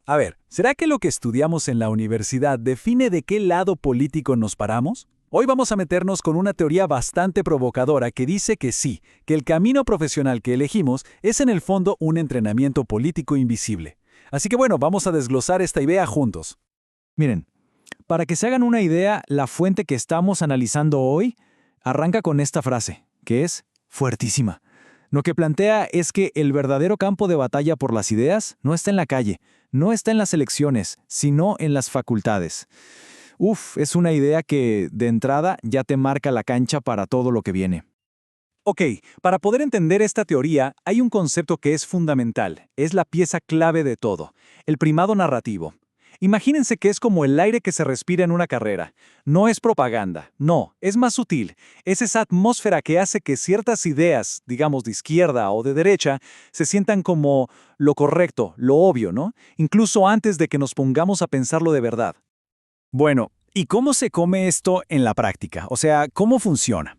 A ver, ¿será que lo que estudiamos en la universidad define de qué lado político nos paramos? Hoy vamos a meternos con una teoría bastante provocadora que dice que sí, que el camino profesional que elegimos es en el fondo un entrenamiento político invisible. Así que bueno, vamos a desglosar esta idea juntos. Miren, para que se hagan una idea, la fuente que estamos analizando hoy arranca con esta frase, que es fuertísima. Lo que plantea es que el verdadero campo de batalla por las ideas no está en la calle, no está en las elecciones, sino en las facultades. Es una idea que, de entrada, ya te marca la cancha para todo lo que viene. Ok, para poder entender esta teoría, hay un concepto que es fundamental, es la pieza clave de todo, el primado narrativo. Imagínense que es como el aire que se respira en una carrera. No es propaganda, no, es más sutil. Es esa atmósfera que hace que ciertas ideas, digamos de izquierda o de derecha, se sientan como lo correcto, lo obvio, ¿no? Incluso antes de que nos pongamos a pensarlo de verdad. Bueno, ¿y cómo se come esto en la práctica? O sea, ¿cómo funciona?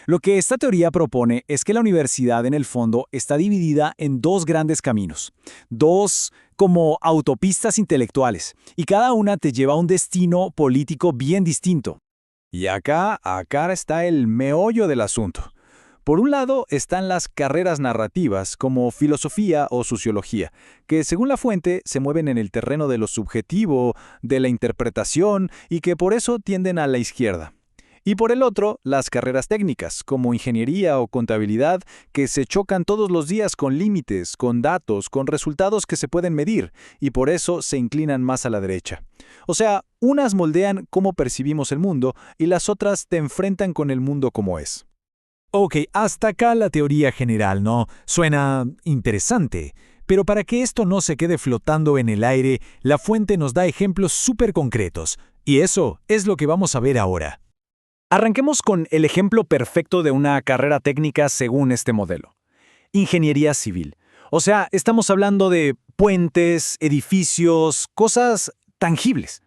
Lo que esta teoría propone es que la universidad en el fondo está dividida en dos grandes caminos, dos como autopistas intelectuales, y cada una te lleva a un destino político bien distinto. Y acá está el meollo del asunto. Por un lado están las carreras narrativas como filosofía o sociología, que según la fuente se mueven en el terreno de lo subjetivo, de la interpretación y que por eso tienden a la izquierda. Y por el otro, las carreras técnicas, como ingeniería o contabilidad, que se chocan todos los días con límites, con datos, con resultados que se pueden medir, y por eso se inclinan más a la derecha. O sea, unas moldean cómo percibimos el mundo y las otras te enfrentan con el mundo como es. Ok, hasta acá la teoría general, ¿no? Suena interesante. Pero para que esto no se quede flotando en el aire, la fuente nos da ejemplos súper concretos. Y eso es lo que vamos a ver ahora. Arranquemos con el ejemplo perfecto de una carrera técnica según este modelo. Ingeniería civil. O sea, estamos hablando de puentes, edificios, cosas tangibles.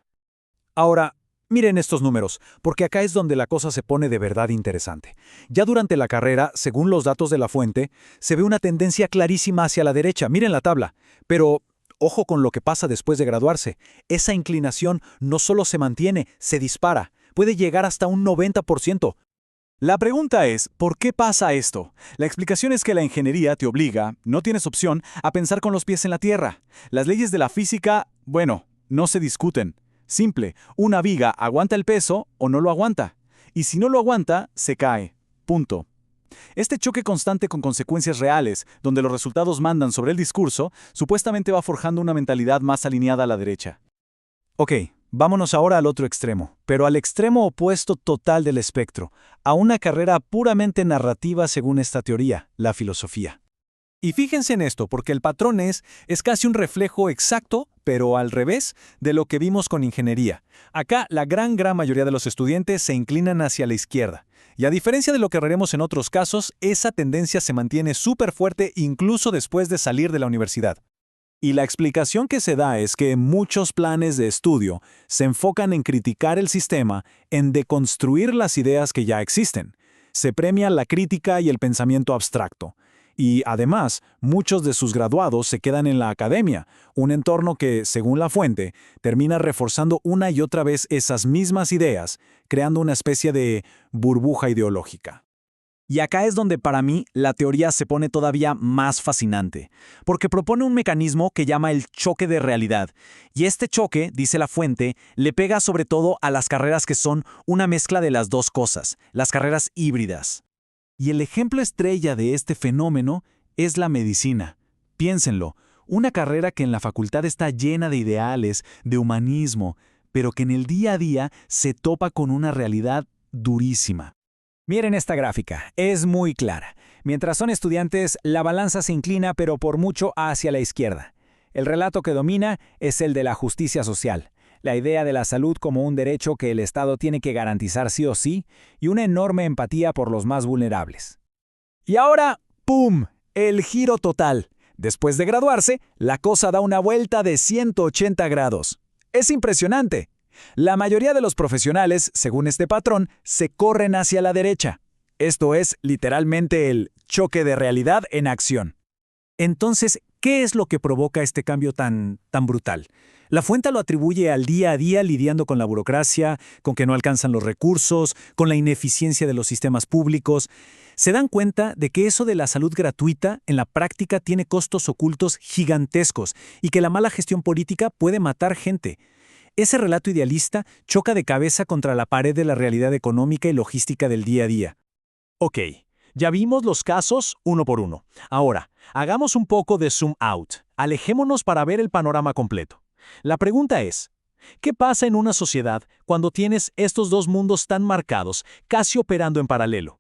Ahora, miren estos números, porque acá es donde la cosa se pone de verdad interesante. Ya durante la carrera, según los datos de la fuente, se ve una tendencia clarísima hacia la derecha. Miren la tabla. Pero ojo con lo que pasa después de graduarse. Esa inclinación no solo se mantiene, se dispara. Puede llegar hasta un 90%. La pregunta es, ¿por qué pasa esto? La explicación es que la ingeniería te obliga, no tienes opción, a pensar con los pies en la tierra. Las leyes de la física, bueno, no se discuten. Simple, una viga aguanta el peso o no lo aguanta. Y si no lo aguanta, se cae. Punto. Este choque constante con consecuencias reales, donde los resultados mandan sobre el discurso, supuestamente va forjando una mentalidad más alineada a la derecha. Ok, vámonos ahora al otro extremo, pero al extremo opuesto total del espectro, a una carrera puramente narrativa según esta teoría, la filosofía. Y fíjense en esto, porque el patrón es casi un reflejo exacto, pero al revés, de lo que vimos con ingeniería. Acá la gran mayoría de los estudiantes se inclinan hacia la izquierda. Y a diferencia de lo que veremos en otros casos, esa tendencia se mantiene súper fuerte incluso después de salir de la universidad. Y la explicación que se da es que muchos planes de estudio se enfocan en criticar el sistema, en deconstruir las ideas que ya existen. Se premia la crítica y el pensamiento abstracto. Y además, muchos de sus graduados se quedan en la academia, un entorno que, según la fuente, termina reforzando una y otra vez esas mismas ideas, creando una especie de burbuja ideológica. Y acá es donde para mí la teoría se pone todavía más fascinante, porque propone un mecanismo que llama el choque de realidad. Y este choque, dice la fuente, le pega sobre todo a las carreras que son una mezcla de las dos cosas, las carreras híbridas. Y el ejemplo estrella de este fenómeno es la medicina. Piénsenlo, una carrera que en la facultad está llena de ideales, de humanismo, pero que en el día a día se topa con una realidad durísima. Miren esta gráfica, es muy clara. Mientras son estudiantes, la balanza se inclina pero por mucho hacia la izquierda. El relato que domina es el de la justicia social, la idea de la salud como un derecho que el Estado tiene que garantizar sí o sí, y una enorme empatía por los más vulnerables. Y ahora, ¡pum!, el giro total. Después de graduarse, la cosa da una vuelta de 180 grados. ¡Es impresionante! La mayoría de los profesionales, según este patrón, se corren hacia la derecha. Esto es literalmente el choque de realidad en acción. Entonces, ¿Qué es lo que provoca este cambio tan brutal? La fuente lo atribuye al día a día lidiando con la burocracia, con que no alcanzan los recursos, con la ineficiencia de los sistemas públicos. Se dan cuenta de que eso de la salud gratuita en la práctica tiene costos ocultos gigantescos y que la mala gestión política puede matar gente. Ese relato idealista choca de cabeza contra la pared de la realidad económica y logística del día a día. Ok, ya vimos los casos uno por uno. Ahora, hagamos un poco de zoom out. Alejémonos para ver el panorama completo. La pregunta es, ¿qué pasa en una sociedad cuando tienes estos dos mundos tan marcados, casi operando en paralelo?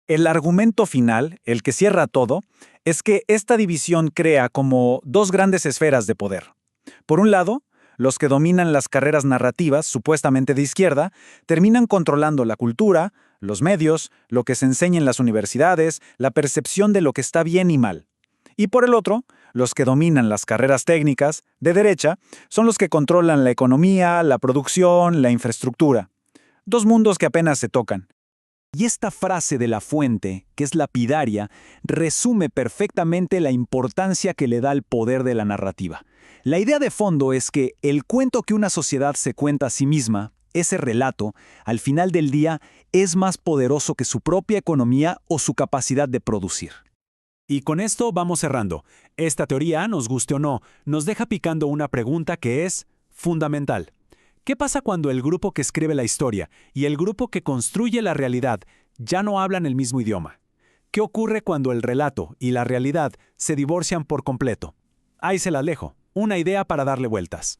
El argumento final, el que cierra todo, es que esta división crea como dos grandes esferas de poder. Por un lado, los que dominan las carreras narrativas, supuestamente de izquierda, terminan controlando la cultura, los medios, lo que se enseña en las universidades, la percepción de lo que está bien y mal. Y por el otro, los que dominan las carreras técnicas, de derecha, son los que controlan la economía, la producción, la infraestructura. Dos mundos que apenas se tocan. Y esta frase de la fuente, que es lapidaria, resume perfectamente la importancia que le da al poder de la narrativa. La idea de fondo es que el cuento que una sociedad se cuenta a sí misma, ese relato, al final del día, es más poderoso que su propia economía o su capacidad de producir. Y con esto vamos cerrando. Esta teoría, nos guste o no, nos deja picando una pregunta que es fundamental. ¿Qué pasa cuando el grupo que escribe la historia y el grupo que construye la realidad ya no hablan el mismo idioma? ¿Qué ocurre cuando el relato y la realidad se divorcian por completo? Ahí se las dejo, una idea para darle vueltas.